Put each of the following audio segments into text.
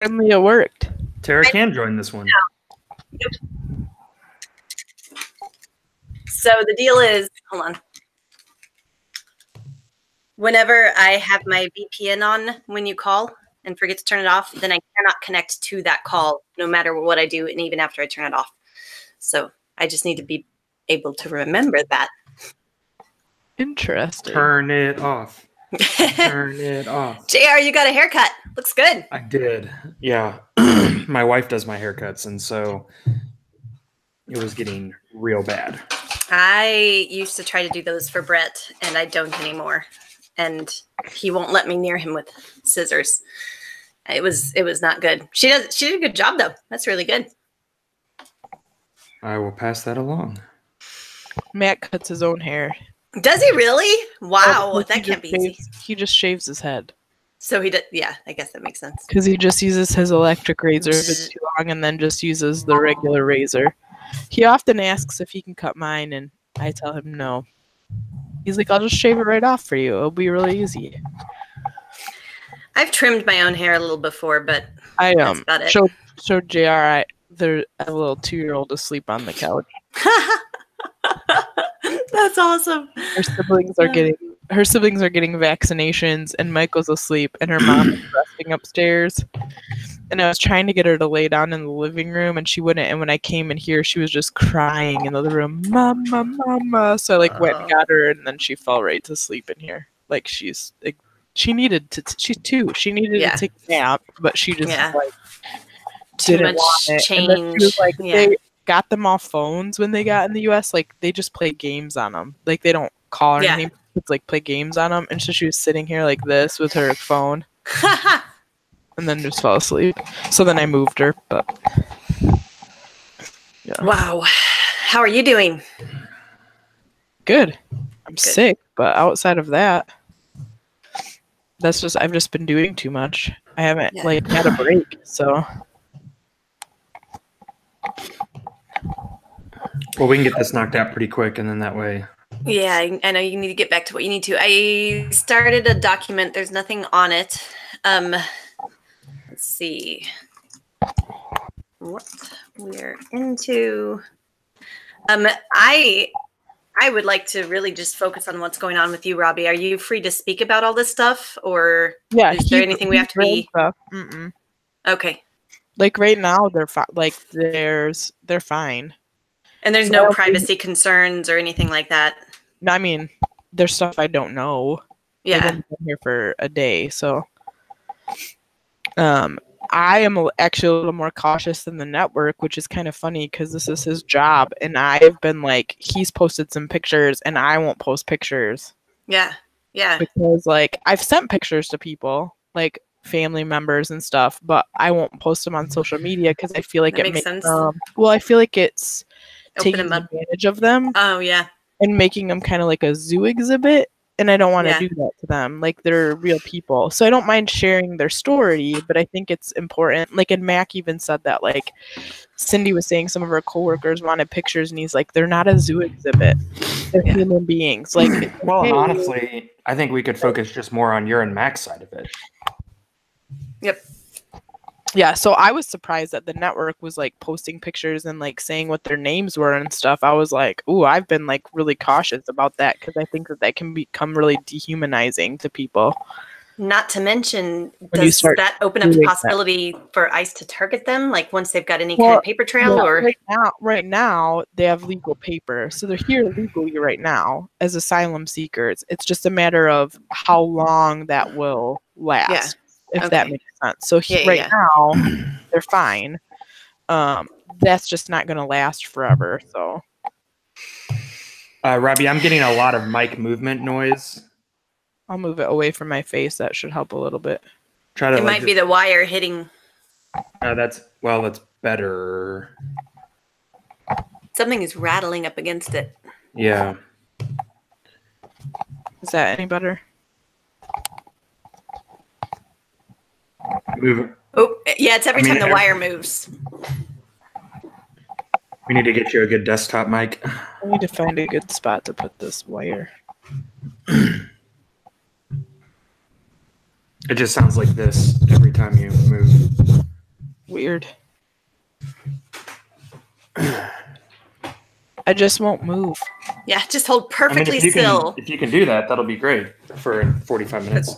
Apparently it worked. Tara can join this one. Yep. So the deal is, hold on. Whenever I have my VPN on when you call and forget to turn it off, then I cannot connect to that call no matter what I do, and even after I turn it off. So I just need to be able to remember that. Interesting. Turn it off. Turn it off. JR, you got a haircut. Looks good. I did. Yeah. My wife does my haircuts, and so it was getting real bad. I used to try to do those for Brett, and I don't anymore. And he won't let me near him with scissors. It was not good. She did a good job though. That's really good. I will pass that along. Matt cuts his own hair. Does he really? Wow, that can't be easy. He just shaves his head. So he did. Yeah, I guess that makes sense. Because he just uses his electric razor if it's too long, and then just uses the regular razor. He often asks if he can cut mine, and I tell him no. He's like, I'll just shave it right off for you. It'll be really easy. I've trimmed my own hair a little before, but I that's about it. showed JR there's a little 2-year-old asleep on the couch. That's awesome. Her siblings are getting vaccinations, and Michael's asleep, and her mom is resting upstairs. And I was trying to get her to lay down in the living room, and she wouldn't. And when I came in here, she was just crying in the living room, "Mama, mama!" So I went and got her, and then she fell right to sleep in here. Like she's 2. She needed to take a nap, but she just didn't want it. Change. And then she was like, they got them off phones when they got in the U.S. Like they just play games on them. Like they don't call or anything. It's like play games on them. And so she was sitting here like this with her phone. And then just fell asleep. So then I moved her, but yeah. Wow. How are you doing? Good. I'm sick, but outside of that, I've just been doing too much. I haven't had a break, so. Well, we can get this knocked out pretty quick, and then that way. Yeah, I know you need to get back to what you need to. I started a document. There's nothing on it. Let's see what we're into. I would like to really just focus on what's going on with you, Robbie. Are you free to speak about all this stuff, or is there anything we have to be? Okay. Like right now, they're they're fine. And there's no privacy concerns or anything like that. I mean, there's stuff I don't know. Yeah. I've been here for a day, so. I am actually a little more cautious than the network, which is kind of funny because this is his job, and I've been like, he's posted some pictures, and I won't post pictures. Yeah, yeah. Because like I've sent pictures to people, like family members and stuff, but I won't post them on social media because I feel like it makes sense. I feel like it's taking advantage of them. Oh yeah, and making them kind of like a zoo exhibit. And I don't want to do that to them. Like, they're real people. So I don't mind sharing their story, but I think it's important. Like, and Mac even said that, like, Cindy was saying some of her coworkers wanted pictures, and he's like, they're not a zoo exhibit. They're human beings. Like, well, honestly, I think we could focus just more on your and Mac's side of it. Yep. Yeah, so I was surprised that the network was like posting pictures and like saying what their names were and stuff. I was like, ooh, I've been like really cautious about that because I think that can become really dehumanizing to people. Not to mention, does that open up the possibility for ICE to target them, like once they've got any kind of paper trail? Or right now they have legal paper, so they're here legally right now as asylum seekers. It's just a matter of how long that will last. If that makes sense. So now they're fine. That's just not going to last forever. So, Robbie, I'm getting a lot of mic movement noise. I'll move it away from my face. That should help a little bit. It might be the wire hitting. That's better. Something is rattling up against it. Yeah. Is that any better? Move. Oh, yeah, it's every time the wire moves. We need to get you a good desktop mic. I need to find a good spot to put this wire. It just sounds like this every time you move. weird. I just won't move. Yeah, just hold perfectly still. If you can do that, that'll be great for 45 minutes.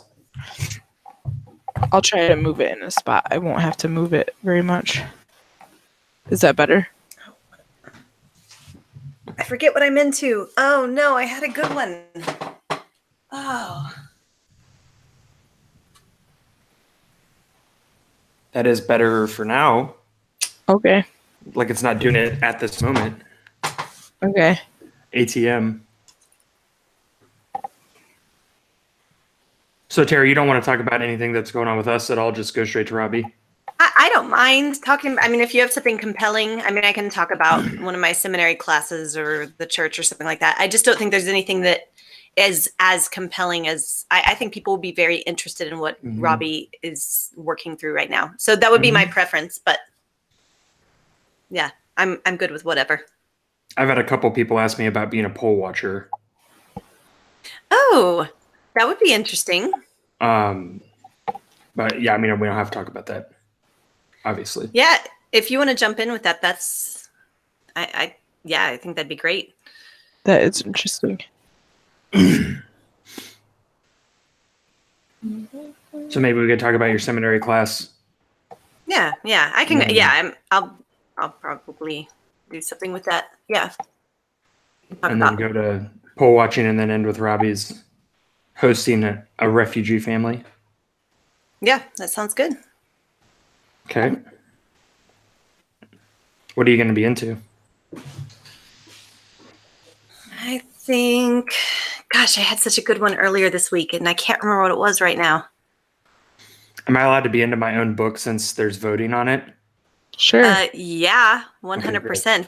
I'll try to move it in a spot. I won't have to move it very much. Is that better? I forget what I'm into. Oh, no, I had a good one. Oh. That is better for now. Okay. Like it's not doing it at this moment. Okay. ATM. So, Tara, you don't want to talk about anything that's going on with us at all? Just go straight to Robbie? I don't mind talking. I mean, if you have something compelling, I mean, I can talk about one of my seminary classes or the church or something like that. I just don't think there's anything that is as compelling as I think people will be very interested in what Robbie is working through right now. So that would be my preference. But yeah, I'm good with whatever. I've had a couple people ask me about being a poll watcher. Oh, that would be interesting. But yeah, I mean, we don't have to talk about that, obviously. Yeah, if you want to jump in with that, that's, I think that'd be great. That is interesting. So maybe we could talk about your seminary class. Yeah, I can. Yeah, I'll probably do something with that. Yeah. And then go to poll watching and then end with Robbie's hosting a refugee family. Yeah, that sounds good. Okay. What are you going to be into? I think, gosh, I had such a good one earlier this week and I can't remember what it was right now. Am I allowed to be into my own book since there's voting on it? Sure. Yeah, 100%.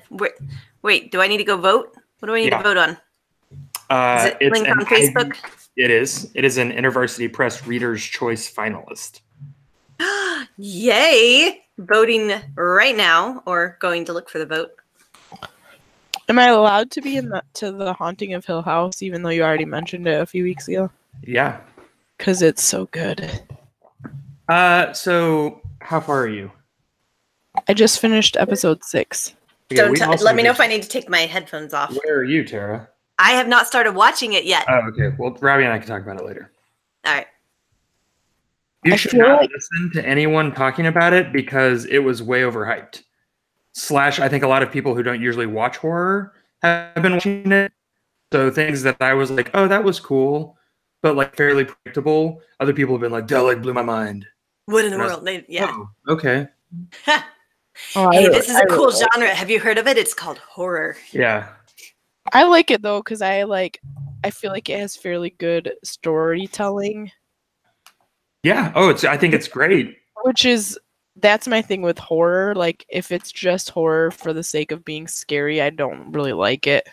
Wait, do I need to go vote? What do I need to vote on? Is it linked on Facebook? It is. It is an InterVarsity Press Reader's Choice finalist. Yay! Voting right now or going to look for the vote? Am I allowed to be in the Haunting of Hill House, even though you already mentioned it a few weeks ago? Yeah. Because it's so good. So how far are you? I just finished episode 6. Yeah, let me know if I need to take my headphones off. Where are you, Tara? I have not started watching it yet. Oh, okay. Well, Robbie and I can talk about it later. All right. You should not listen to anyone talking about it because it was way overhyped. / I think a lot of people who don't usually watch horror have been watching it. So things that I was like, oh, that was cool, but like fairly predictable. Other people have been like, that like blew my mind. What in the world? Oh, okay. Hey, this is a cool genre. Have you heard of it? It's called horror. Yeah. I like it though because I feel like it has fairly good storytelling. Yeah. Oh, I think it's great. That's my thing with horror. Like if it's just horror for the sake of being scary, I don't really like it.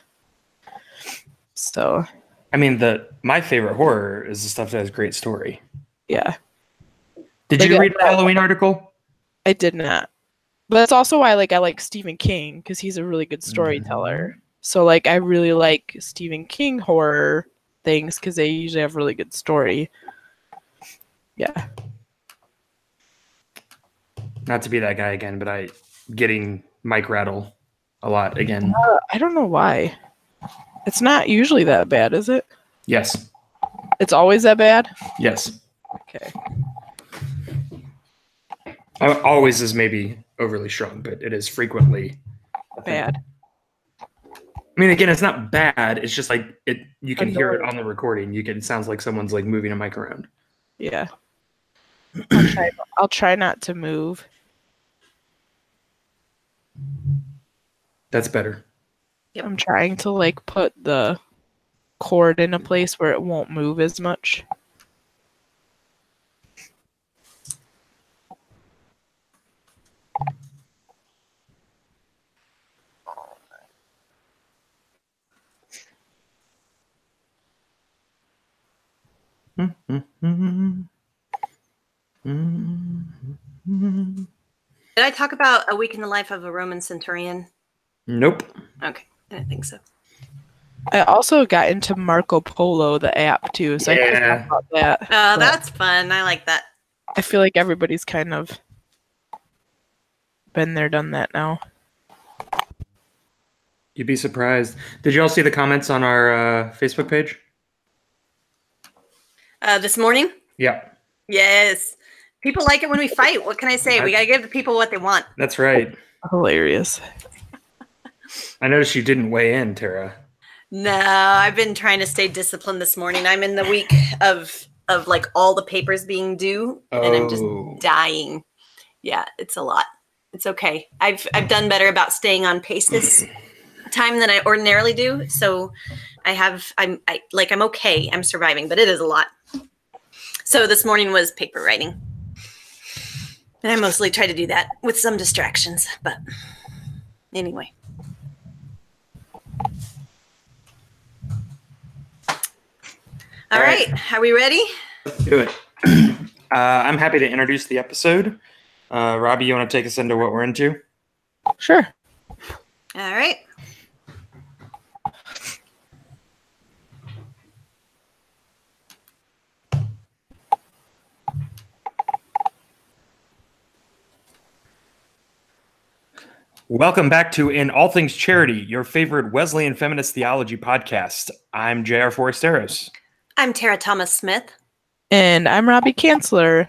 So. I mean, my favorite horror is the stuff that has great story. Yeah. Did you read the Halloween article? I did not. But that's also why I like Stephen King because he's a really good storyteller. Mm-hmm. So like I really like Stephen King horror things because they usually have really good story. Yeah. Not to be that guy again, but getting Mike Rattle a lot again. I don't know why. It's not usually that bad, is it? Yes. It's always that bad? Yes. Okay. Always is maybe overly strong, but it is frequently bad. I mean, again, it's not bad. It's just like you can hear it on the recording. It sounds like someone's like moving a mic around. Yeah. I'll try not to move. That's better. Yep. I'm trying to like put the cord in a place where it won't move as much. Did I talk about A Week in the Life of a Roman Centurion? Nope. Okay, I didn't think so. I also got into Marco Polo, the app, too. So I can talk about that. Oh, that's fun. I like that. I feel like everybody's kind of been there, done that now. You'd be surprised. Did you all see the comments on our Facebook page? This morning? Yeah. Yes. People like it when we fight. What can I say? We got to give the people what they want. That's right. Hilarious. I noticed you didn't weigh in, Tara. No, I've been trying to stay disciplined this morning. I'm in the week of like all the papers being due, and I'm just dying. Yeah, it's a lot. It's okay. I've done better about staying on pace this time than I ordinarily do. So I'm okay. I'm surviving, but it is a lot. So this morning was paper writing. And I mostly try to do that with some distractions, but anyway. All right. Are we ready? Let's do it. I'm happy to introduce the episode. Robbie, you want to take us into what we're into? Sure. All right. Welcome back to In All Things Charity, your favorite Wesleyan feminist theology podcast. I'm J.R. Foresteros. I'm Tara Thomas Smith. And I'm Robbie Kanzler.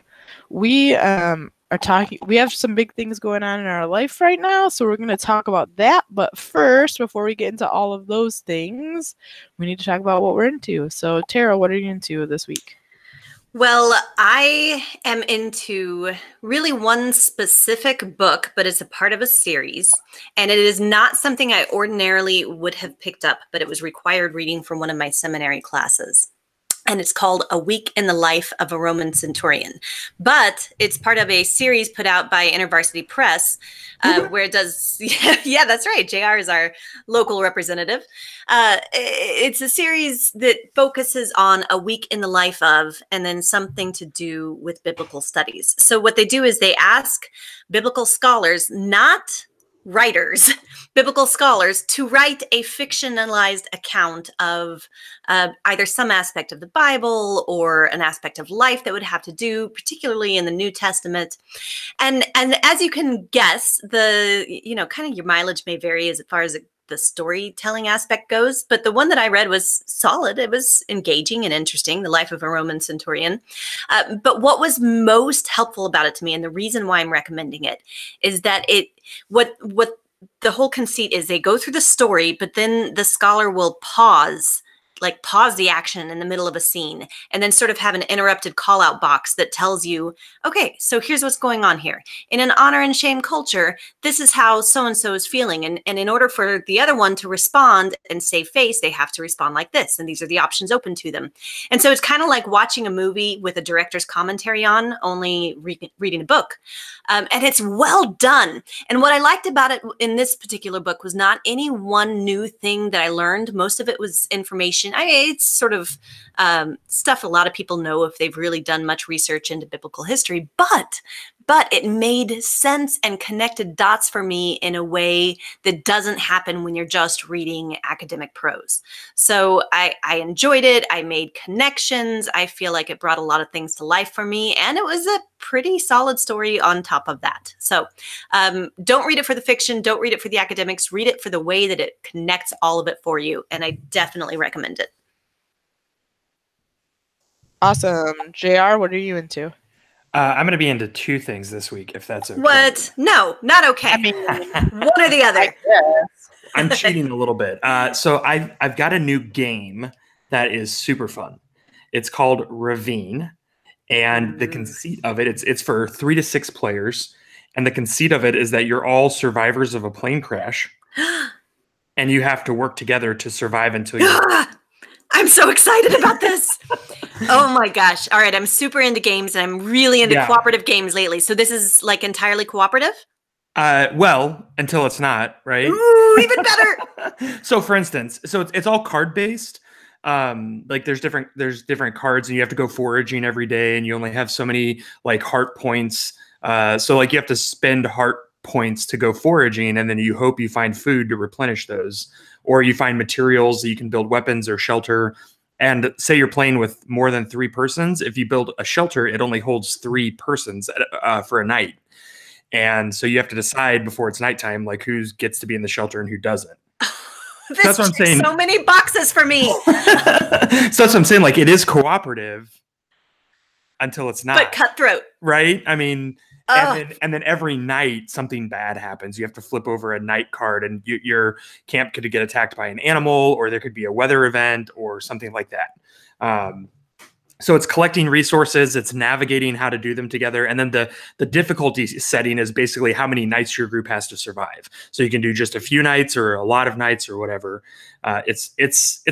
We are talking. We have some big things going on in our life right now, so we're going to talk about that. But first, before we get into all of those things, we need to talk about what we're into. So, Tara, what are you into this week? Well, I am into really one specific book, but it's a part of a series. And it is not something I ordinarily would have picked up, but it was required reading for one of my seminary classes. And it's called A Week in the Life of a Roman Centurion. But it's part of a series put out by InterVarsity Press, where it does, yeah, that's right. JR is our local representative. It's a series that focuses on a week in the life of, and then something to do with biblical studies. So what they do is they ask biblical scholars, not writers, biblical scholars, to write a fictionalized account of either some aspect of the Bible or an aspect of life that would have to do, particularly in the New Testament. And as you can guess, kind of your mileage may vary as far as the storytelling aspect goes, but the one that I read was solid. It was engaging and interesting, The Life of a Roman Centurion. But what was most helpful about it to me, and the reason why I'm recommending it, is that what the whole conceit is, they go through the story, but then the scholar will pause the action in the middle of a scene and then sort of have an interrupted call out box that tells you, okay, so here's what's going on here. In an honor and shame culture, this is how so-and-so is feeling. And in order for the other one to respond and save face, they have to respond like this. And these are the options open to them. And so it's kind of like watching a movie with a director's commentary on, only reading a book. And it's well done. And what I liked about it in this particular book was not any one new thing that I learned. Most of it was information. It's sort of stuff a lot of people know if they've really done much research into biblical history, but it made sense and connected dots for me in a way that doesn't happen when you're just reading academic prose. So I enjoyed it. I made connections. I feel like it brought a lot of things to life for me, and it was a pretty solid story on top of that. So don't read it for the fiction. Don't read it for the academics. Read it for the way that it connects all of it for you, and I definitely recommend it. Awesome. JR, what are you into? I'm going to be into two things this week, if that's okay. What? No, not okay. I mean, one or the other. I'm cheating a little bit. So I've got a new game that is super fun. It's called Ravine, and the conceit of it, it's for 3 to 6 players, and the conceit of it is that you're all survivors of a plane crash, and you have to work together to survive until you. I'm so excited about this. Oh my gosh. All right. I'm super into games, and I'm really into cooperative games lately. So this is like entirely cooperative? Well, until it's not, right? Ooh, even better. So for instance, it's all card based. Like there's different cards, and you have to go foraging every day, and you only have so many like heart points. So like you have to spend heart points to go foraging, and then you hope you find food to replenish those, or you find materials that you can build weapons or shelter. And say you're playing with more than 3 persons, if you build a shelter, it only holds 3 persons for a night. And so you have to decide before it's nighttime, like who gets to be in the shelter and who doesn't. That's what I'm saying. So many boxes for me. So that's what I'm saying. Like, it is cooperative until it's not. But cutthroat. Right? I mean, and then every night something bad happens. You have to flip over a night card, and your camp could get attacked by an animal, or there could be a weather event or something like that. So it's collecting resources, it's navigating how to do them together, and then the difficulty setting is basically how many nights your group has to survive. So you can do just a few nights or a lot of nights or whatever. It's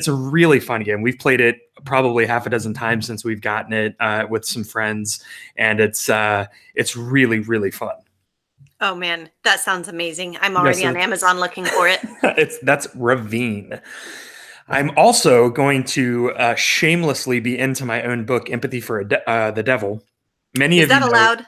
a really fun game. We've played it probably half a dozen times since we've gotten it with some friends, and it's really, really fun. Oh man, that sounds amazing. I'm already on Amazon looking for it. That's Ravine. I'm also going to shamelessly be into my own book, Empathy for the Devil. Is that allowed?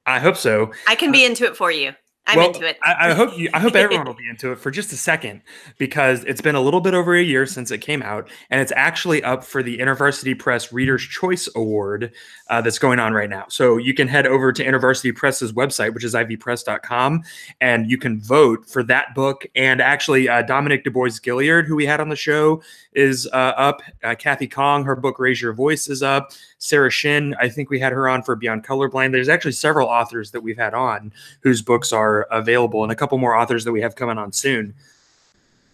I hope so. I can be into it for you. I'm into it. I hope everyone will be into it for just a second, because it's been a little bit over a year since it came out, and it's actually up for the InterVarsity Press Reader's Choice Award that's going on right now. So you can head over to InterVarsity Press's website, which is ivpress.com, and you can vote for that book. And actually, Dominic Du Bois-Gilliard, who we had on the show, is up. Kathy Kong, her book Raise Your Voice is up. Sarah Shin, I think we had her on for Beyond Colorblind. There's actually several authors that we've had on whose books are available, and a couple more authors that we have coming on soon.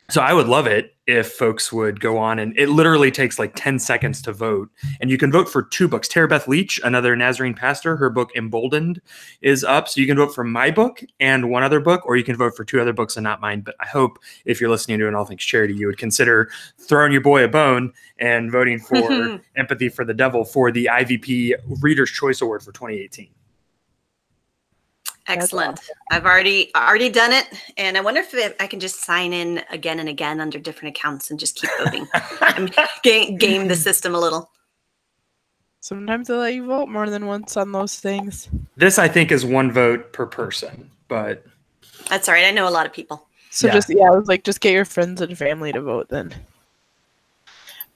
So I would love it if folks would go on, and it literally takes like 10 seconds to vote. And you can vote for 2 books. Tara Beth Leach, another Nazarene pastor, her book Emboldened is up. So you can vote for my book and one other book, or you can vote for 2 other books and not mine. But I hope if you're listening to an All Things Charity, you would consider throwing your boy a bone and voting for Empathy for the Devil for the IVP Reader's Choice Award for 2018. Excellent. I've already done it, and I wonder if I can just sign in again and again under different accounts and just keep voting. Game the system a little. Sometimes they let you vote more than once on those things. This, I think, is 1 vote per person, but that's all right. I know a lot of people. So I was like, just get your friends and family to vote then.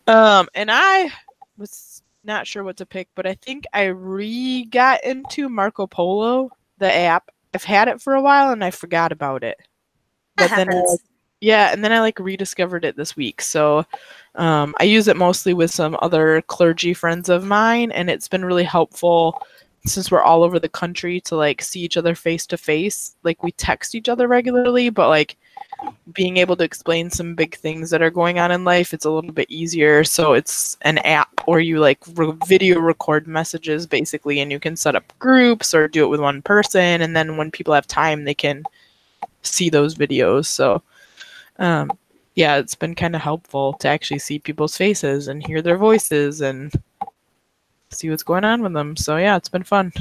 And I was not sure what to pick, but I think I got into Marco Polo, the app. I've had it for a while and I forgot about it. But then I like rediscovered it this week. So I use it mostly with some other clergy friends of mine, and it's been really helpful since we're all over the country to like see each other face to face. Like, we text each other regularly, but like being able to explain some big things that are going on in life, it's a little bit easier. So it's an app where you like video record messages basically, and you can set up groups or do it with one person, and then when people have time they can see those videos. So it's been kind of helpful to actually see people's faces and hear their voices and see what's going on with them. So yeah, it's been fun.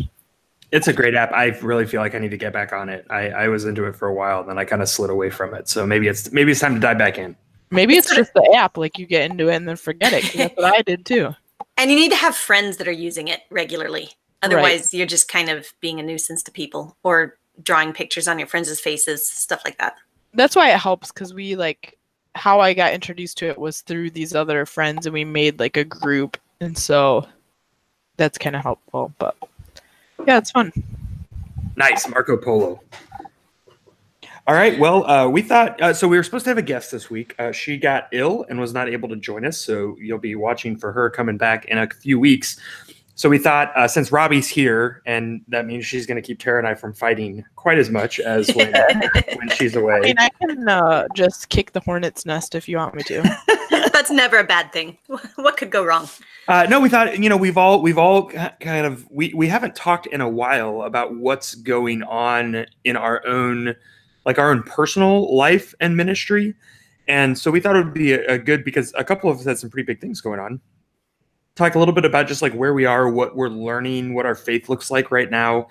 It's a great app. I really feel like I need to get back on it. I was into it for a while, then I kind of slid away from it. So maybe it's time to dive back in. Maybe it's just the app. Like, you get into it and then forget it. 'Cause that's what I did too. And you need to have friends that are using it regularly. Otherwise, you're just kind of being a nuisance to people, or drawing pictures on your friends' faces, stuff like that. That's why it helps, because we how I got introduced to it was through these other friends, and we made like a group, and so that's kind of helpful. But yeah, it's fun. Nice. Marco Polo. All right. Well, we thought, so we were supposed to have a guest this week. She got ill and was not able to join us. So you'll be watching for her coming back in a few weeks. So we thought, since Robbie's here, and that means she's going to keep Tara and I from fighting quite as much as when she's away. I mean, I can just kick the hornet's nest if you want me to. That's never a bad thing. What could go wrong? No, we thought, we've all kind of, we haven't talked in a while about what's going on in our own personal life and ministry. And so we thought it would be a good, because a couple of us had some pretty big things going on. Talk a little bit about just like where we are, what we're learning, what our faith looks like right now.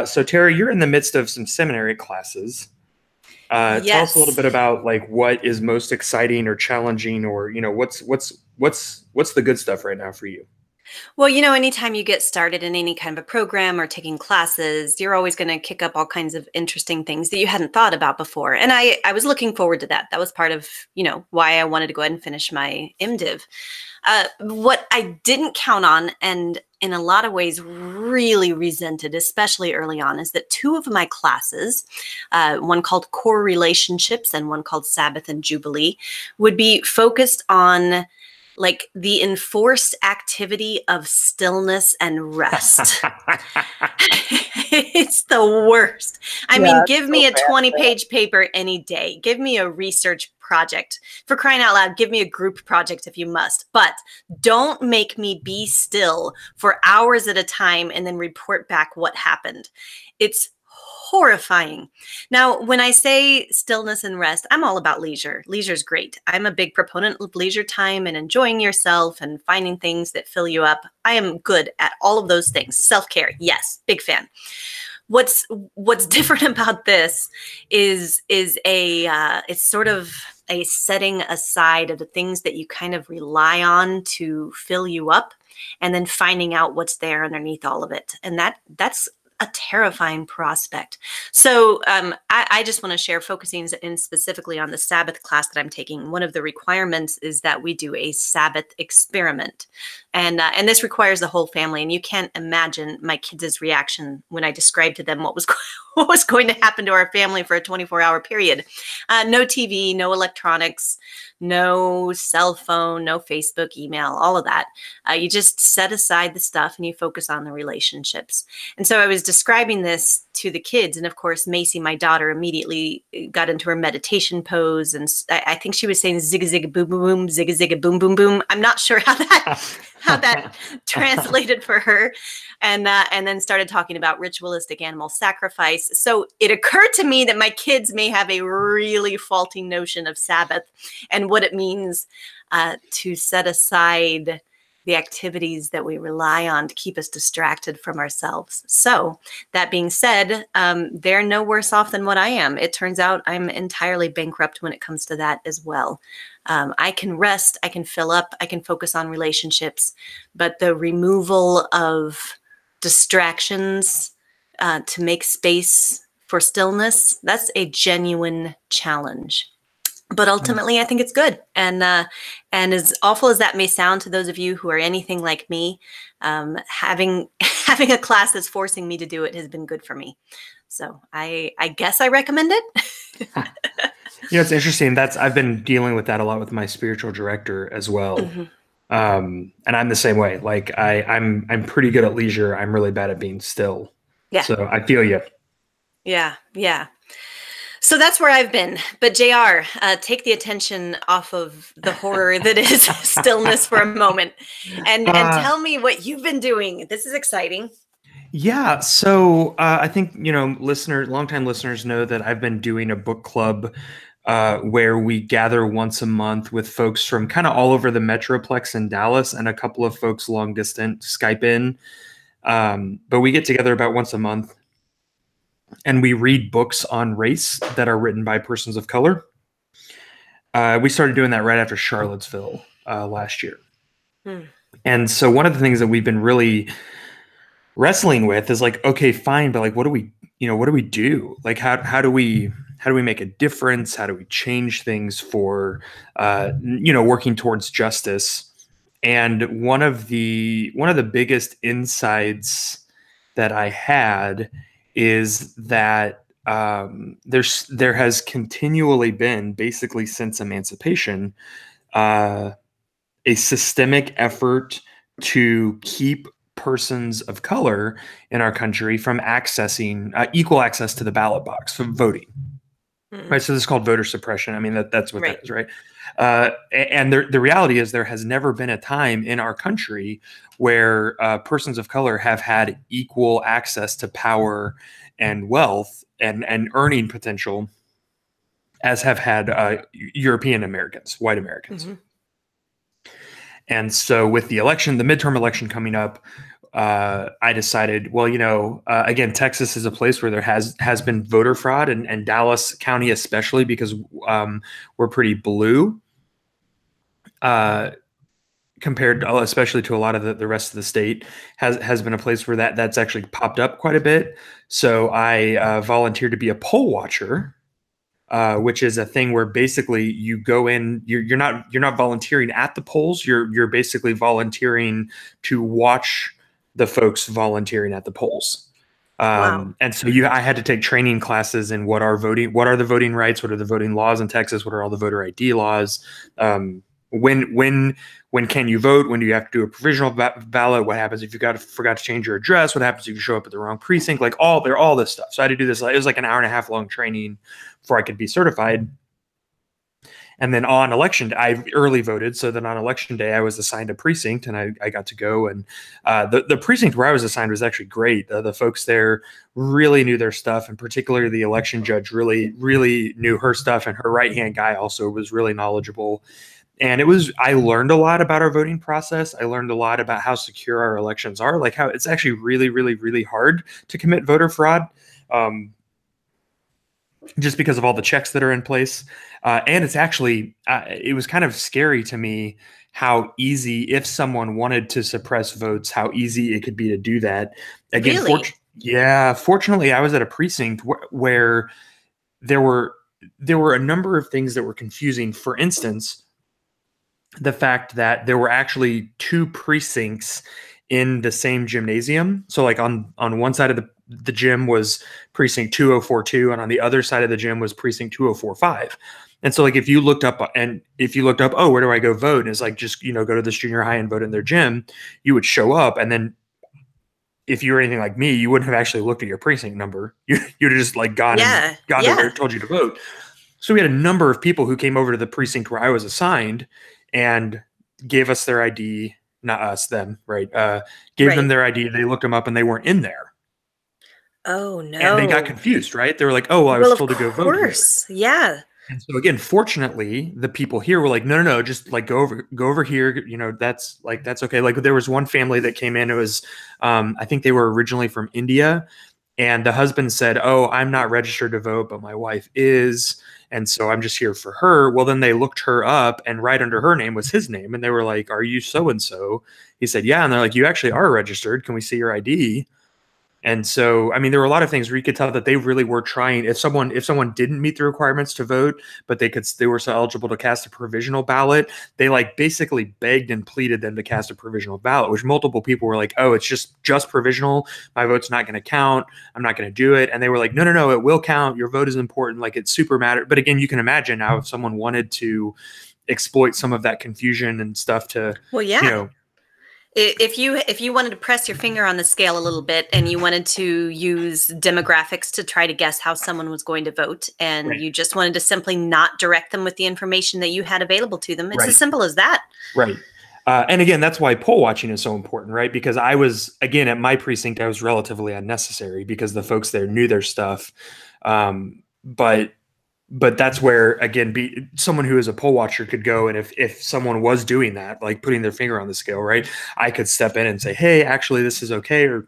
So Tara, you're in the midst of some seminary classes. Yes. Tell us a little bit about like what is most exciting or challenging, or what's the good stuff right now for you? Well, anytime you get started in any kind of a program or taking classes, you're always going to kick up all kinds of interesting things that you hadn't thought about before. And I was looking forward to that. That was part of, why I wanted to go ahead and finish my MDiv. What I didn't count on, and in a lot of ways really resented, especially early on, is that two of my classes, one called Core Relationships and one called Sabbath and Jubilee, would be focused on like the enforced activity of stillness and rest. It's the worst. I mean, give me a 20-page paper any day. Give me a research project. For crying out loud, give me a group project if you must. But don't make me be still for hours at a time and then report back what happened. It's horrifying. Now, when I say stillness and rest, I'm all about leisure. Leisure's great. I'm a big proponent of leisure time and enjoying yourself and finding things that fill you up. I am good at all of those things. Self-care, yes, big fan. What's different about this is it's sort of a setting aside of the things that you kind of rely on to fill you up, and then finding out what's there underneath all of it. And that's a terrifying prospect. So I just want to share, focusing in specifically on the Sabbath class that I'm taking. One of the requirements is that we do a Sabbath experiment. And this requires the whole family. And you can't imagine my kids' reaction when I described to them what was going to happen to our family for a 24-hour period. No TV, no electronics, no cell phone, no Facebook, email, all of that. You just set aside the stuff and you focus on the relationships. And so I was describing this to the kids. And of course, Macy, my daughter, immediately got into her meditation pose. And I think she was saying zigga zigga boom boom boom, zigga zigga boom boom boom. I'm not sure how that translated for her. And then started talking about ritualistic animal sacrifice. So it occurred to me that my kids may have a really faulty notion of Sabbath and what it means to set aside the activities that we rely on to keep us distracted from ourselves. So that being said, they're no worse off than what I am. It turns out I'm entirely bankrupt when it comes to that as well. I can rest, I can fill up, I can focus on relationships, but the removal of distractions to make space for stillness, that's a genuine challenge. But ultimately, I think it's good. And as awful as that may sound to those of you who are anything like me, having a class that's forcing me to do it has been good for me. So I guess I recommend it. It's interesting. I've been dealing with that a lot with my spiritual director as well. Mm-hmm. And I'm the same way. Like I'm pretty good at leisure. I'm really bad at being still. Yeah. So I feel you. Yeah. Yeah. So that's where I've been. But JR, take the attention off of the horror that is stillness for a moment and tell me what you've been doing. This is exciting. Yeah. So I think, longtime listeners know that I've been doing a book club where we gather once a month with folks from kind of all over the Metroplex in Dallas and a couple of folks long distance Skype in. But we get together about once a month. And we read books on race that are written by persons of color. We started doing that right after Charlottesville last year. And so one of the things that we've been really wrestling with is like, okay, fine, but like, what do we do? Like, how do we make a difference? How do we change things for, working towards justice? And one of the biggest insights that I had is that there has continually been, basically since emancipation, a systemic effort to keep persons of color in our country from accessing equal access to the ballot box for voting. Mm-hmm. Right, so this is called voter suppression. I mean, that's what that is, right? And the reality is there has never been a time in our country where persons of color have had equal access to power and wealth and earning potential as have had European Americans, white Americans. Mm-hmm. And so with the midterm election coming up, I decided, well, again, Texas is a place where there has been voter fraud, and Dallas County especially, because we're pretty blue. compared to, especially to a lot of the rest of the state, has been a place where that's actually popped up quite a bit. So I volunteered to be a poll watcher, which is a thing where basically you go in, you're not volunteering at the polls. You're basically volunteering to watch the folks volunteering at the polls. Wow. And so I had to take training classes in what are the voting rights, what are the voting laws in Texas, what are all the voter ID laws, when can you vote, when do you have to do a provisional ballot, what happens if you forgot to change your address, what happens if you show up at the wrong precinct, like all this stuff. So I had to do this. It was like an 1.5 hour long training before I could be certified. And then on election day, I early voted. So then on election day, I was assigned a precinct, and I got to go. And the precinct where I was assigned was actually great. The folks there really knew their stuff, and particularly the election judge really, really knew her stuff. And her right-hand guy also was really knowledgeable. And I learned a lot about our voting process. I learned a lot about how secure our elections are, like how it's actually really, really, really hard to commit voter fraud. Just because of all the checks that are in place. And it's actually, it was kind of scary to me how easy, if someone wanted to suppress votes, how easy it could be to do that. Again, Really? Fortunately, I was at a precinct where there were a number of things that were confusing. For instance, the fact that there were actually 2 precincts in the same gymnasium. So like on one side of the gym was precinct 2042, and on the other side of the gym was precinct 2045. And so like if you looked up, oh, where do I go vote? And it's like, just, go to this junior high and vote in their gym, you would show up. And then if you were anything like me, you wouldn't have actually looked at your precinct number. You'd have just like gone to where it told you to vote. So we had a number of people who came over to the precinct where I was assigned and gave us their ID. Not us, them, right? Gave them their ID. They looked them up and they weren't in there. Oh, no. And they got confused, right? They were like, oh, well, I was told to go vote here. Yeah. And so again, fortunately, the people here were like, no, just like go over here. That's okay. Like there was one family that came in. It was, I think they were originally from India. And the husband said, oh, I'm not registered to vote, but my wife is. And so I'm just here for her. Well, then they looked her up, and right under her name was his name. And they were like, are you so-and-so? He said, yeah. And they're like, you actually are registered. Can we see your ID? And so, I mean, there were a lot of things where you could tell that they really were trying. If someone didn't meet the requirements to vote, but they were so eligible to cast a provisional ballot, they like basically begged and pleaded them to cast a provisional ballot, which multiple people were like, oh, it's just provisional. My vote's not going to count. I'm not going to do it. And they were like, no, it will count. Your vote is important. Like it's super matter. But again, you can imagine now if someone wanted to exploit some of that confusion and stuff to, If you wanted to press your finger on the scale a little bit and you wanted to use demographics to try to guess how someone was going to vote, and you just wanted to simply not direct them with the information that you had available to them, it's as simple as that. Right. And again, that's why poll watching is so important, right? Because I was, again, at my precinct, I was relatively unnecessary because the folks there knew their stuff. But that's where, again, someone who is a poll watcher could go, and if someone was doing that, like putting their finger on the scale, right, I could step in and say, hey, actually, this is okay, or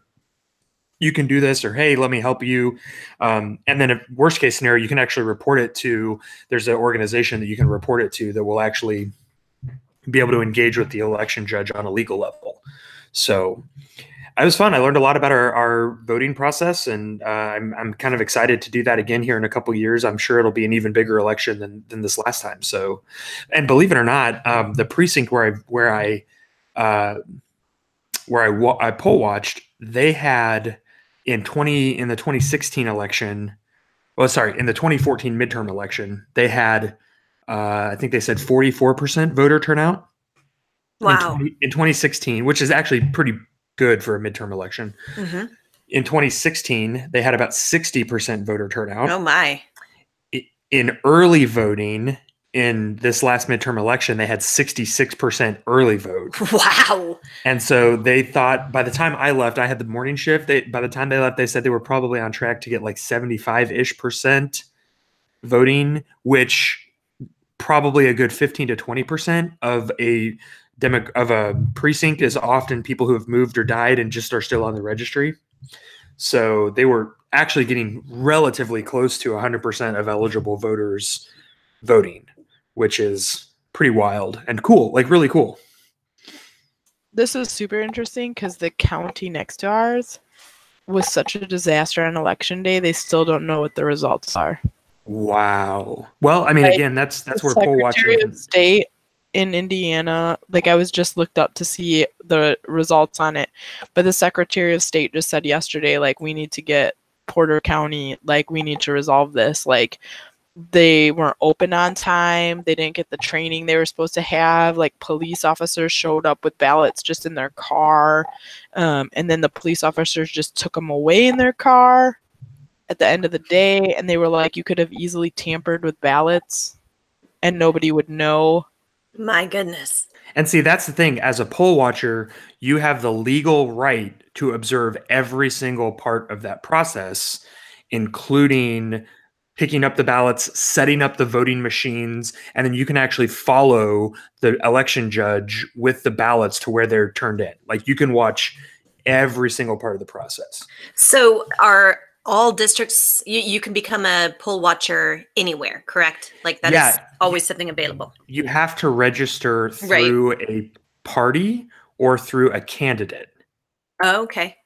you can do this, or hey, let me help you. And then if worst case scenario, you can actually report it to, there's an organization that you can report it to that will actually be able to engage with the election judge on a legal level. So it was fun. I learned a lot about our voting process, and I'm kind of excited to do that again here in a couple of years. I'm sure it'll be an even bigger election than this last time. So, and believe it or not, the precinct where I poll watched, they had in the 2016 election. Well, sorry, in the 2014 midterm election, they had I think they said 44% voter turnout. Wow. In 2016, which is actually pretty good for a midterm election. Mm-hmm. In 2016, they had about 60% voter turnout. Oh my. In early voting, in this last midterm election, they had 66% early vote. Wow. And so they thought, by the time I left, I had the morning shift. By the time they left, they said they were probably on track to get like 75-ish% voting, which probably a good 15 to 20% of a precinct is often people who have moved or died and just are still on the registry. So they were actually getting relatively close to 100% of eligible voters voting, which is pretty wild and cool, like really cool. this is super interesting because the county next to ours was such a disaster on election day. They still don't know what the results are. Wow. Well, I mean, Like, again, that's the where poll Secretary watching. of State in Indiana, like I was just looked up to see the results on it, but the Secretary of State just said yesterday, like, we need to get Porter County, like, we need to resolve this. Like, they weren't open on time. They didn't get the training they were supposed to have. Like, police officers showed up with ballots just in their car. And then the police officers just took them away in their car at the end of the day. And they were like, you could have easily tampered with ballots and nobody would know. My goodness. And see, that's the thing. As a poll watcher, you have the legal right to observe every single part of that process, including picking up the ballots, setting up the voting machines, and then you can actually follow the election judge with the ballots to where they're turned in. Like, you can watch every single part of the process. So are all districts, you can become a poll watcher anywhere, correct? Like that is always something available. You have to register through a party or through a candidate. Oh, okay.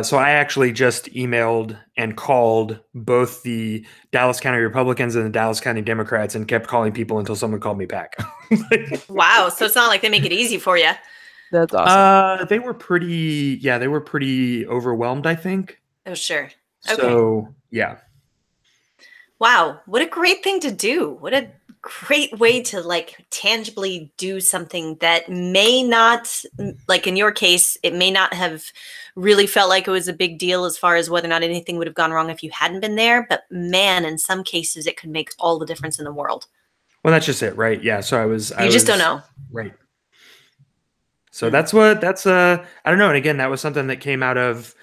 So I actually just emailed and called both the Dallas County Republicans and the Dallas County Democrats and kept calling people until someone called me back. Wow. So it's not like they make it easy for you. That's awesome. They were pretty overwhelmed, I think. Oh, sure. Okay. So, yeah. Wow. What a great thing to do. What a great way to like tangibly do something that may not, like in your case, it may not have really felt like it was a big deal as far as whether or not anything would have gone wrong if you hadn't been there. But man, in some cases, it could make all the difference in the world. Well, that's just it, right? Yeah. So I just don't know. Right. So that's I don't know. And again, that was something that came out of,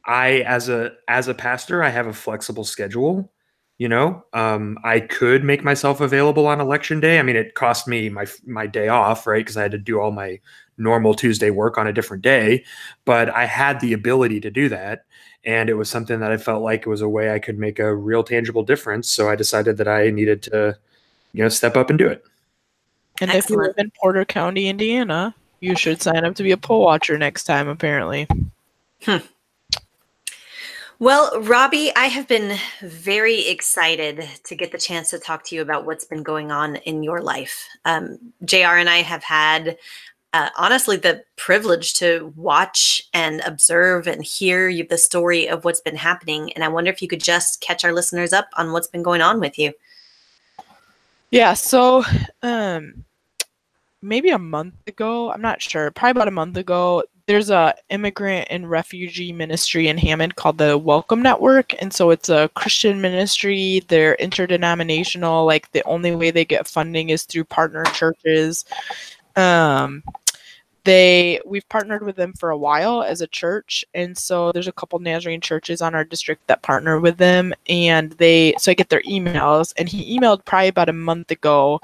as a pastor, I have a flexible schedule. You know, I could make myself available on election day. I mean, it cost me my day off, right? Because I had to do all my normal Tuesday work on a different day, but I had the ability to do that. And it was something that I felt like it was a way I could make a real tangible difference. So I decided that I needed to, step up and do it. And if you live in Porter County, Indiana, you should sign up to be a poll watcher next time, apparently. Well, Robbie, I have been very excited to get the chance to talk to you about what's been going on in your life. JR and I have had, honestly, the privilege to watch and observe and hear the story of what's been happening. And I wonder if you could just catch our listeners up on what's been going on with you. Yeah, so maybe a month ago, I'm not sure, probably about a month ago, there's a immigrant and refugee ministry in Hammond called the Welcome Network. And so it's a Christian ministry. They're interdenominational. Like, the only way they get funding is through partner churches. We've partnered with them for a while as a church. And so there's a couple Nazarene churches on our district that partner with them. And so I get their emails, and he emailed probably about a month ago.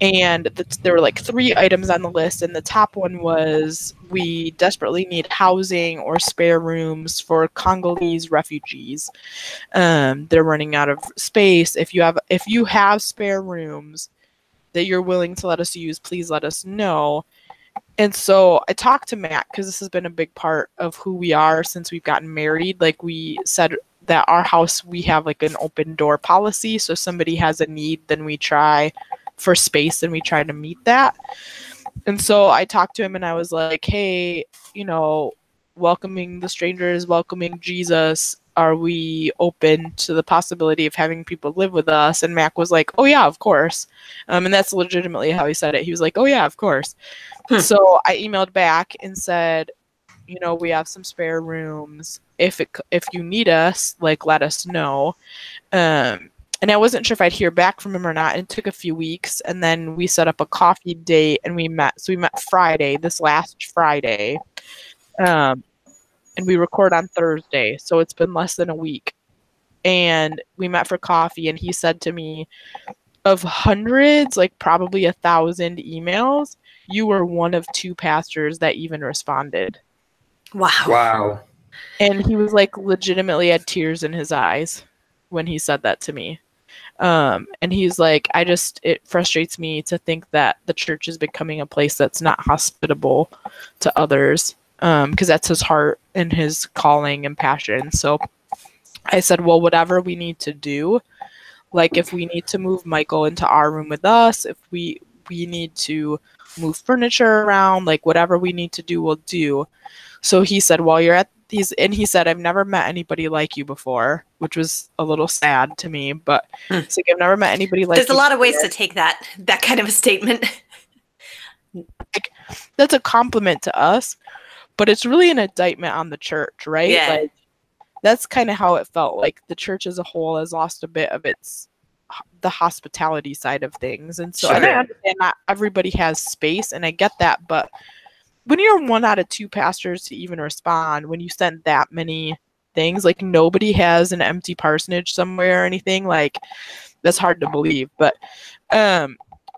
And there were like 3 items on the list, and the top one was, we desperately need housing or spare rooms for Congolese refugees. They're running out of space. If you have spare rooms that you're willing to let us use, please let us know. And so I talked to Matt, because this has been a big part of who we are since we've gotten married. Like, we said that our house, we have like an open door policy. So if somebody has a need, then we try for space and we try to meet that. And so I talked to him and I was like, hey, welcoming the strangers, welcoming Jesus, are we open to the possibility of having people live with us? And Mac was like, oh yeah, of course. And that's legitimately how he said it. He was like, oh yeah, of course. So I emailed back and said, we have some spare rooms. If you need us, like, let us know. And I wasn't sure if I'd hear back from him or not. And it took a few weeks. And then we set up a coffee date and we met. So we met this last Friday. And we record on Thursday. So it's been less than a week. And we met for coffee. And he said to me, of hundreds, like probably 1,000 emails, you were one of 2 pastors that even responded. Wow. And he was like, legitimately had tears in his eyes when he said that to me. And he's like, it frustrates me to think that the church is becoming a place that's not hospitable to others, because that's his heart and his calling and passion. So I said, well, whatever we need to do, like if we need to move Michael into our room with us, if we need to move furniture around, like whatever we need to do, we'll do. So he said, well, he said, I've never met anybody like you before, which was a little sad to me, but it's like, I've never met anybody like you. There's a lot of ways to take that kind of a statement. Like, that's a compliment to us, but it's really an indictment on the church, right? Yeah. Like, that's kind of how it felt. Like the church as a whole has lost a bit of the hospitality side of things. And so, Sure. and I understand not everybody has space, and I get that, but when you're one out of two pastors to even respond, when you send that many things, like nobody has an empty parsonage somewhere or anything, like that's hard to believe. But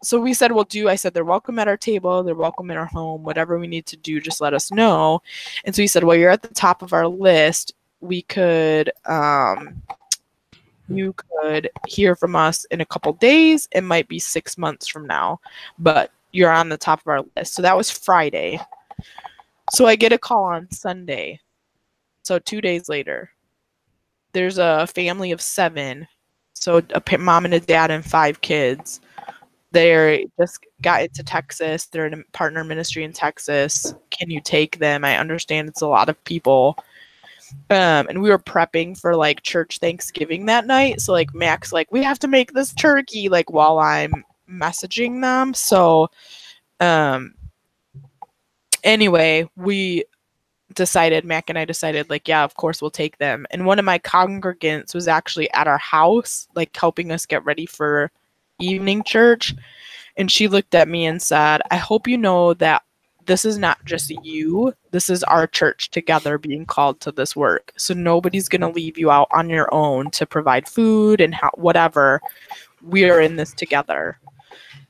so we said, I said, they're welcome at our table, they're welcome in our home, whatever we need to do, just let us know. And so he said, well, you're at the top of our list. You could hear from us in a couple days. It might be 6 months from now, but you're on the top of our list. So that was Friday. So I get a call on Sunday. So 2 days later, there's a family of 7. So a mom and a dad and 5 kids. They just got into Texas. They're in a partner ministry in Texas. Can you take them? I understand it's a lot of people. And we were prepping for like church Thanksgiving that night. So like Mac's like, we have to make this turkey, like while I'm messaging them. So anyway, Mac and I decided, like, yeah, of course we'll take them. And one of my congregants was actually at our house, like helping us get ready for evening church. And she looked at me and said, I hope you know that this is not just you. This is our church together being called to this work. So nobody's going to leave you out on your own to provide food and whatever. We are in this together.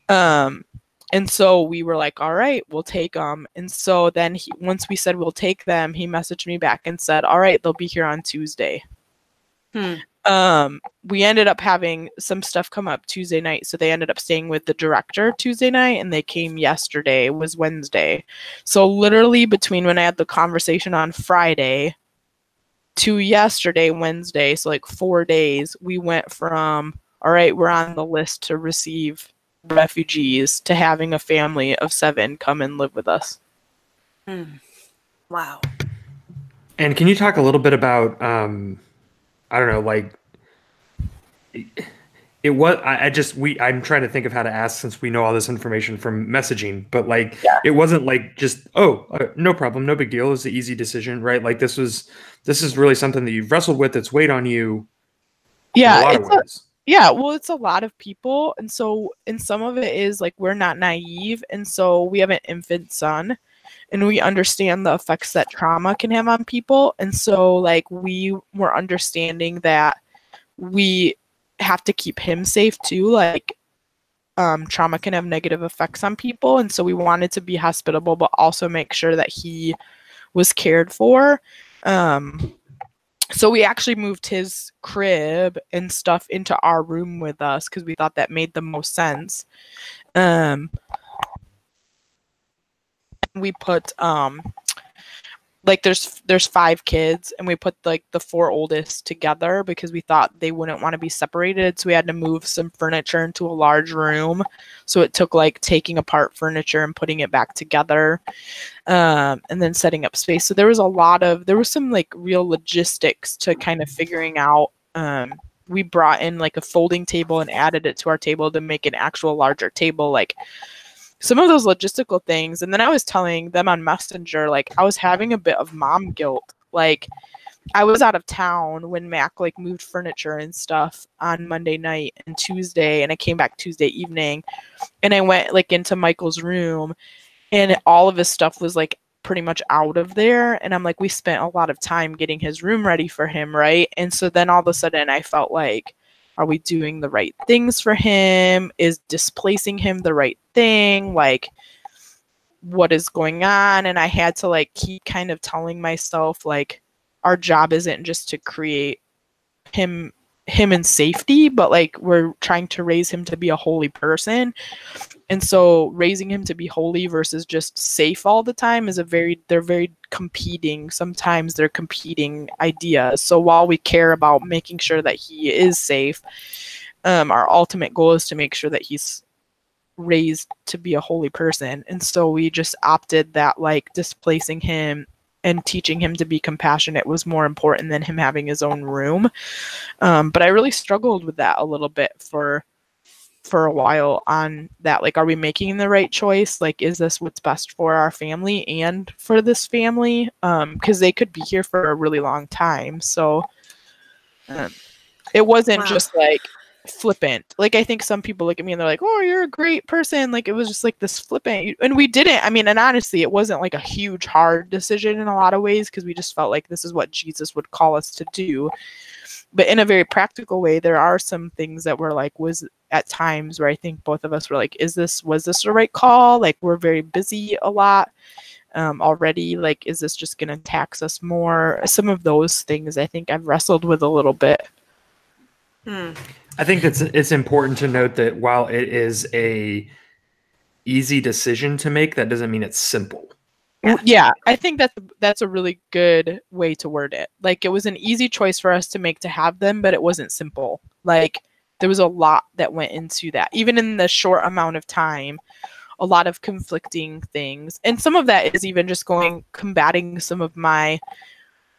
And so we were like, all right, we'll take them. And so then once we said we'll take them, he messaged me back and said, all right, they'll be here on Tuesday. We ended up having some stuff come up Tuesday night. So they ended up staying with the director Tuesday night, and they came yesterday. It was Wednesday. So literally between when I had the conversation on Friday to yesterday, Wednesday, so like 4 days, we went from, all right, we're on the list to receive refugees to having a family of 7 come and live with us. Wow. And can you talk a little bit about, I don't know, like it was, I'm trying to think of how to ask since we know all this information from messaging, but like, It wasn't like just, no problem, no big deal. It was an easy decision, right? Like this is really something that you've wrestled with. That's weighed on you. Yeah. In a lot of ways. Well, it's a lot of people. And so, and some of it is like, we're not naive. And so we have an infant son, and we understand the effects that trauma can have on people. And so like, we were understanding that we have to keep him safe too. Like, trauma can have negative effects on people. And so we wanted to be hospitable, but also make sure that he was cared for. So we actually moved his crib and stuff into our room with us because we thought that made the most sense. We put like there's 5 kids, and we put like the 4 oldest together because we thought they wouldn't want to be separated. So we had to move some furniture into a large room. So it took like taking apart furniture and putting it back together, and then setting up space. So there was some like real logistics to kind of figuring out. We brought in like a folding table and added it to our table to make an actual larger table, like some of those logistical things. And then I was telling them on Messenger, like I was having a bit of mom guilt. Like I was out of town when Mac like moved furniture and stuff on Monday night and Tuesday, and I came back Tuesday evening, and I went like into Michael's room, and all of his stuff was like pretty much out of there. And I'm like, we spent a lot of time getting his room ready for him, right? And so then all of a sudden I felt like, are we doing the right things for him? Is displacing him the right thing? Like, what is going on? And I had to like keep kind of telling myself, like, our job isn't just to create him him in safety, but like we're trying to raise him to be a holy person. And so raising him to be holy versus just safe all the time is they're very competing. Sometimes they're competing ideas. So while we care about making sure that he is safe, our ultimate goal is to make sure that he's raised to be a holy person. And so we just opted that like displacing him and teaching him to be compassionate was more important than him having his own room. But I really struggled with that a little bit for a while on that. Like, are we making the right choice? Like, is this what's best for our family and for this family? Because they could be here for a really long time. So it wasn't just like flippant. Like, I think some people look at me and they're like, oh, you're a great person. Like, it was just like this flippant. And we didn't. I mean, and honestly, it wasn't like a huge, hard decision in a lot of ways because we just felt like this is what Jesus would call us to do. But in a very practical way, there are some things that were like, was at times where I think both of us were like, was this the right call? Like, we're very busy a lot already. Like, is this just going to tax us more? Some of those things I think I've wrestled with a little bit. I think it's important to note that while it is a easy decision to make, that doesn't mean it's simple. Yeah, I think that's a really good way to word it. Like, it was an easy choice for us to make to have them, but it wasn't simple. Like, there was a lot that went into that. Even in the short amount of time, a lot of conflicting things. And some of that is even just combating some of my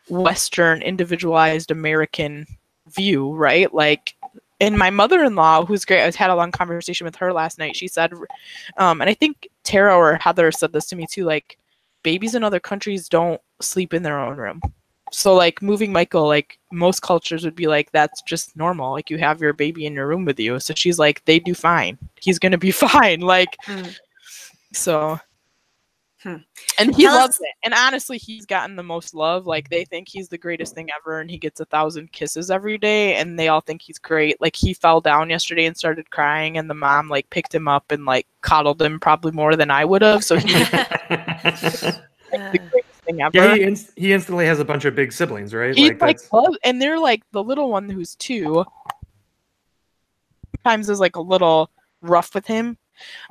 Western individualized American view, right? Like, and my mother-in-law, who's great, I had a long conversation with her last night. She said, and I think Tara or Heather said this to me too, like, babies in other countries don't sleep in their own room. So like moving Michael, like most cultures would be like, that's just normal. Like, you have your baby in your room with you. So she's like, they do fine. He's going to be fine. Like, so. And he loves it. And honestly, he's gotten the most love. Like, they think he's the greatest thing ever, and he gets 1,000 kisses every day, and they all think he's great. Like, he fell down yesterday and started crying, and the mom like picked him up and like coddled him probably more than I would have. So he's like the greatest thing ever. Yeah, he instantly has a bunch of big siblings, right? He's like and they're like the little one who's 2. Sometimes is like a little rough with him.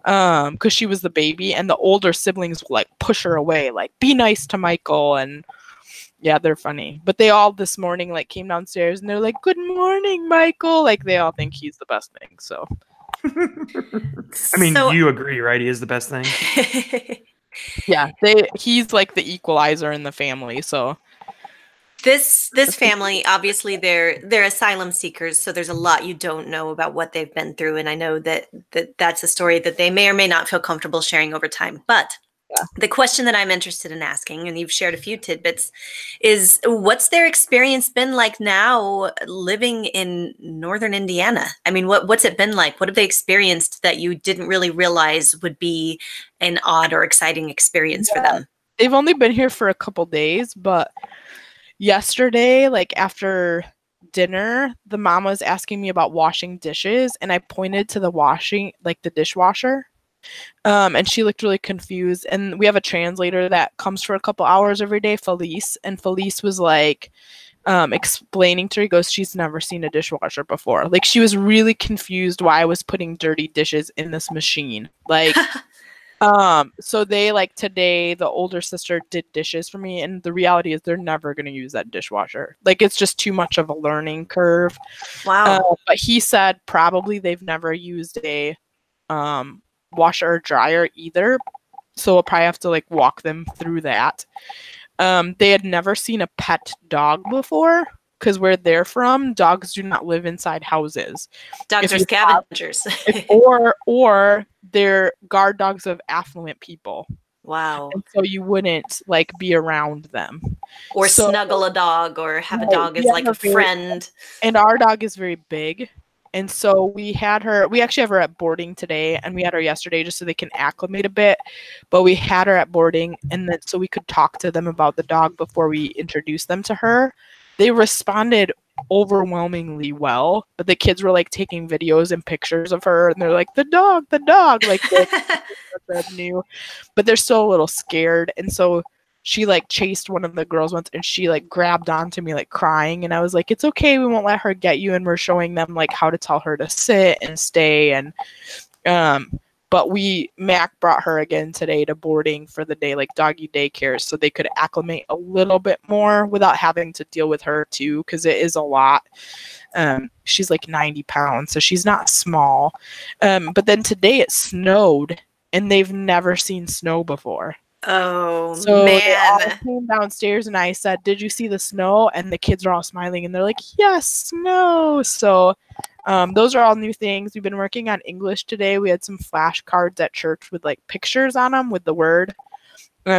Because she was the baby, and the older siblings will like push her away, like, be nice to Michael. And yeah, they're funny. But they all this morning like came downstairs and they're like, good morning, Michael. Like, they all think he's the best thing. So I mean, you agree, right? He is the best thing. Yeah, he's like the equalizer in the family. So This family, obviously, they're asylum seekers, so there's a lot you don't know about what they've been through, and I know that's a story that they may or may not feel comfortable sharing over time. But the question that I'm interested in asking, and you've shared a few tidbits, is what's their experience been like now living in northern Indiana? I mean, what's it been like? What have they experienced that you didn't really realize would be an odd or exciting experience for them? They've only been here for a couple days, but yesterday, like after dinner, the mom was asking me about washing dishes, and I pointed to the dishwasher. And she looked really confused. And we have a translator that comes for a couple hours every day, Felice. And Felice was like explaining to her, he goes, she's never seen a dishwasher before. Like, she was really confused why I was putting dirty dishes in this machine. Like, so they like today, the older sister did dishes for me, and the reality is they're never going to use that dishwasher. Like, it's just too much of a learning curve. Wow. But he said probably they've never used a washer or dryer either. So we'll probably have to like walk them through that. They had never seen a pet dog before, because where they're from, dogs do not live inside houses. Dogs are scavengers. or they're guard dogs of affluent people. Wow. And so you wouldn't like be around them. Or snuggle a dog or have a dog as like a friend. And our dog is very big. And so we actually have her at boarding today, and we had her yesterday just so they can acclimate a bit. But we had her at boarding, and then so we could talk to them about the dog before we introduced them to her. They responded overwhelmingly well, but the kids were like taking videos and pictures of her, and they're like, the dog, like new, but they're still a little scared. And so she like chased one of the girls once and she like grabbed onto me like crying, and I was like, it's okay, we won't let her get you, and we're showing them like how to tell her to sit and stay. And but Mac brought her again today to boarding for the day, like doggy daycare, so they could acclimate a little bit more without having to deal with her too, because it is a lot. She's like 90 pounds, so she's not small. But then today it snowed, and they've never seen snow before. Oh, so man. they all came downstairs, and I said, did you see the snow? And the kids are all smiling, and they're like, yes, snow. So those are all new things. We've been working on English today. We had some flashcards at church with like pictures on them with the word.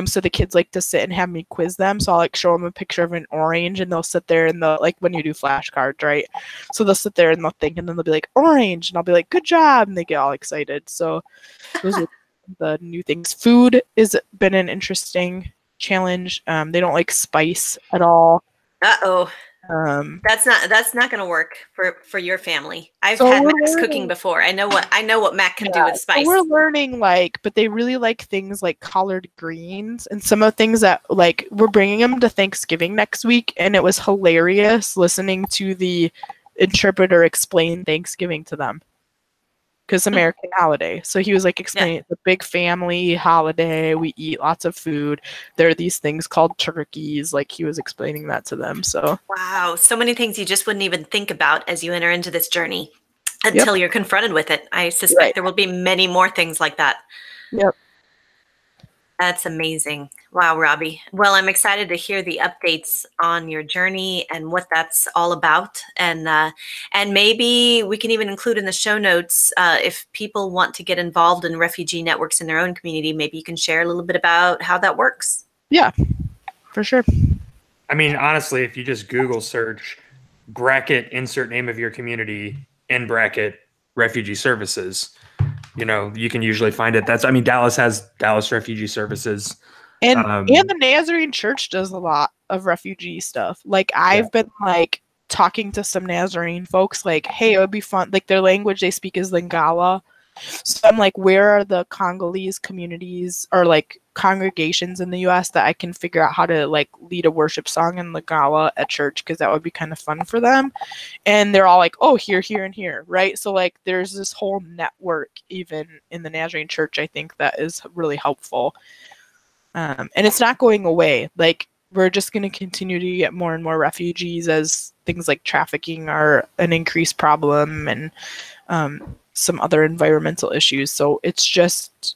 So the kids like to sit and have me quiz them. So I'll like show them a picture of an orange, and they'll sit there and like when you do flashcards, right? So they'll sit there and they'll think, and then they'll be like, orange, and I'll be like, good job, and they get all excited. So those are the new things. Food has been an interesting challenge. They don't like spice at all. Uh-oh. That's not going to work for your family. I've So had we're Mac's learning- cooking before. I know what Mac can do with spice. So we're learning but they really like things like collard greens and some of the things that like we're bringing them to Thanksgiving next week, and it was hilarious listening to the interpreter explain Thanksgiving to them. Because American holiday. So he was like explaining it's a big family holiday. We eat lots of food. There are these things called turkeys. Like he was explaining that to them. So wow, so many things you just wouldn't even think about as you enter into this journey until you're confronted with it. I suspect there will be many more things like that. Yep. That's amazing. Wow, Robbie. Well, I'm excited to hear the updates on your journey and what that's all about. And maybe we can even include in the show notes if people want to get involved in refugee networks in their own community, maybe you can share a little bit about how that works. Yeah, for sure. I mean, honestly, if you just Google search bracket insert name of your community in bracket refugee services, you can usually find it. Dallas has Dallas Refugee Services. And the Nazarene Church does a lot of refugee stuff. Like I've been like talking to some Nazarene folks like, hey, it would be fun. Like their language they speak is Lingala. So I'm like, where are the Congolese communities or like congregations in the US that I can figure out how to like lead a worship song in Lingala at church, because that would be kind of fun for them. And they're all like, oh, here, and here, right? So like there's this whole network even in the Nazarene Church, I think, that is really helpful. And it's not going away. Like we're just going to continue to get more and more refugees as things like trafficking are an increased problem, and some other environmental issues. So it's just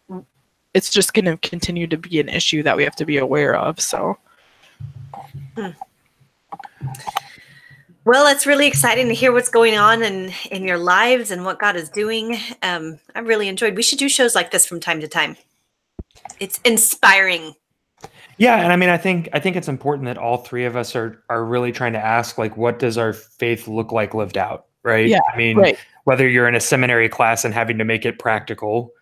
going to continue to be an issue that we have to be aware of. So. Well, it's really exciting to hear what's going on in your lives and what God is doing. I really enjoyed. We should do shows like this from time to time. It's inspiring. Yeah, and I think it's important that all three of us are really trying to ask, like, what does our faith look like lived out, right? Yeah, right. Whether you're in a seminary class and having to make it practical,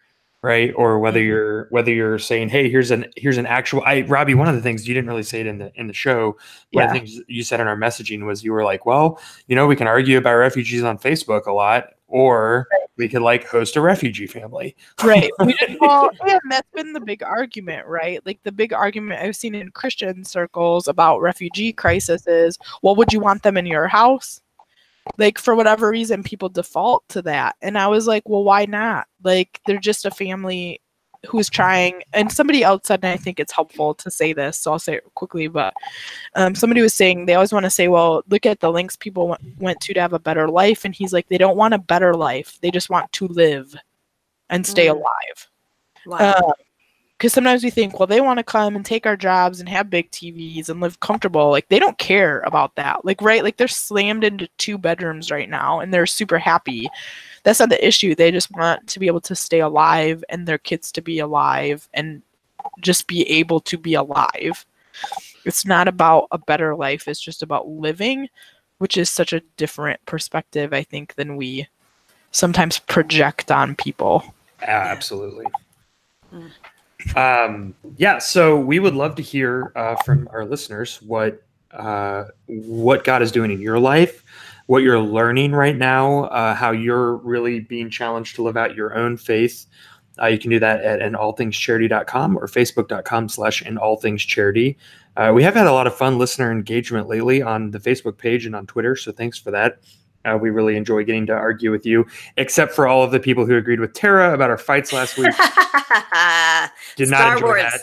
right, or whether you're saying, hey, here's an actual. Robbie, one of the things you didn't really say it in the show. One of the things you said in our messaging was you were like, well, we can argue about refugees on Facebook a lot, or we could like host a refugee family. Right. And that's been the big argument, right? Like the big argument I've seen in Christian circles about refugee crisis is, well, would you want them in your house? Like for whatever reason, people default to that. And I was like, well, why not? Like they're just a family who's trying. And somebody else said, and I think it's helpful to say this, so I'll say it quickly, but somebody was saying they always want to say, well, look at the lengths people went to have a better life. And he's like, they don't want a better life. They just want to live and stay alive. Wow. Because sometimes we think, well, they want to come and take our jobs and have big TVs and live comfortable. Like they don't care about that. Like, right? Like they're slammed into 2 bedrooms right now and they're super happy. That's not the issue. They just want to be able to stay alive and their kids to be alive and just be able to be alive. It's not about a better life. It's just about living, which is such a different perspective, I think, than we sometimes project on people. Absolutely. So we would love to hear from our listeners what God is doing in your life, what you're learning right now, how you're really being challenged to live out your own faith You can do that at anallthingscharity.com or facebook.com/anallthingscharity. We have had a lot of fun listener engagement lately on the Facebook page and on Twitter, so thanks for that. We really enjoy getting to argue with you, except for all of the people who agreed with Tara about our fights last week. Did not enjoy that.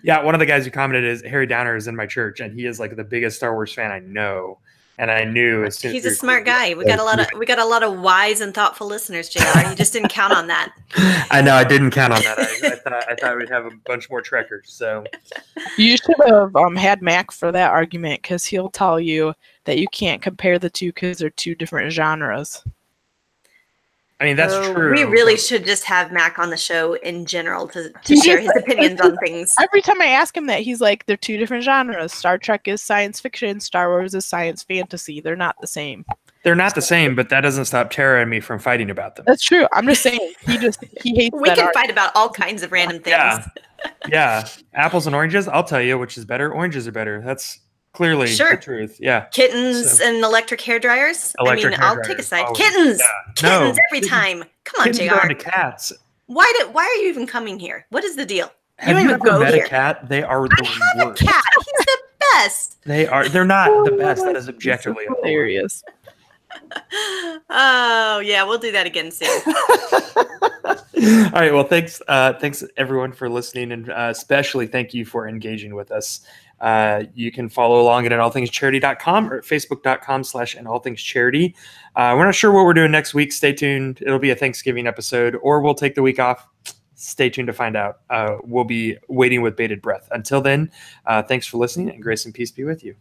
Yeah, one of the guys who commented is Harry Downer is in my church, and he is like the biggest Star Wars fan I know. And I knew as soon he's as a smart guy. We got a lot of wise and thoughtful listeners, JR. You just didn't count on that. I know I didn't count on that. I thought we'd have a bunch more trekkers. So you should have had Mac for that argument, because he'll tell you that you can't compare the two because they're two different genres. I mean, that's true. We really should just have Mac on the show in general to share his opinions on things. Every time I ask him that, he's like, they're two different genres. Star Trek is science fiction. Star Wars is science fantasy. They're not the same. They're not the same, but that doesn't stop Tara and me from fighting about them. That's true. I'm just saying. He hates We can fight about all kinds of random things. Yeah. Apples and oranges. I'll tell you which is better. Oranges are better. That's clearly the truth. Yeah. Kittens and electric hair dryers. I'll take a side. Oh, kittens. Yeah. Kittens every time. Come on, JR. To cats. Why are you even coming here? What is the deal? Have you ever met a cat? They are the worst. I have a cat. He's the best. They're not the best. That is objectively hilarious. Oh yeah, we'll do that again soon. All right. Well, thanks everyone for listening, and especially thank you for engaging with us. You can follow along at anallthingscharity.com or at facebook.com/anallthingscharity. We're not sure what we're doing next week. Stay tuned. It'll be a Thanksgiving episode, or we'll take the week off. Stay tuned to find out. We'll be waiting with bated breath. Until then, thanks for listening, and grace and peace be with you.